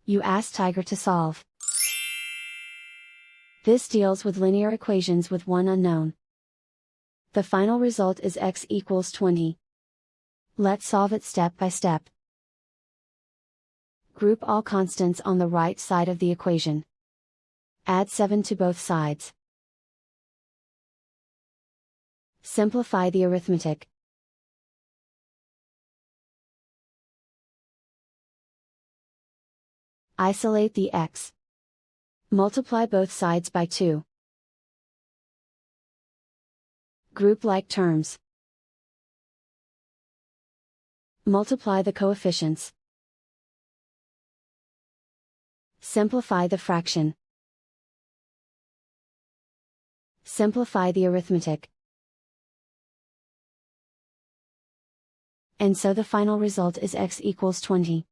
You ask Tiger to solve. This deals with linear equations with one unknown. The final result is x equals 20. Let's solve it step by step. Group all constants on the right side of the equation. Add 7 to both sides. Simplify the arithmetic. Isolate the x. Multiply both sides by 2. Group like terms. Multiply the coefficients. Simplify the fraction. Simplify the arithmetic. And so the final result is x equals 20.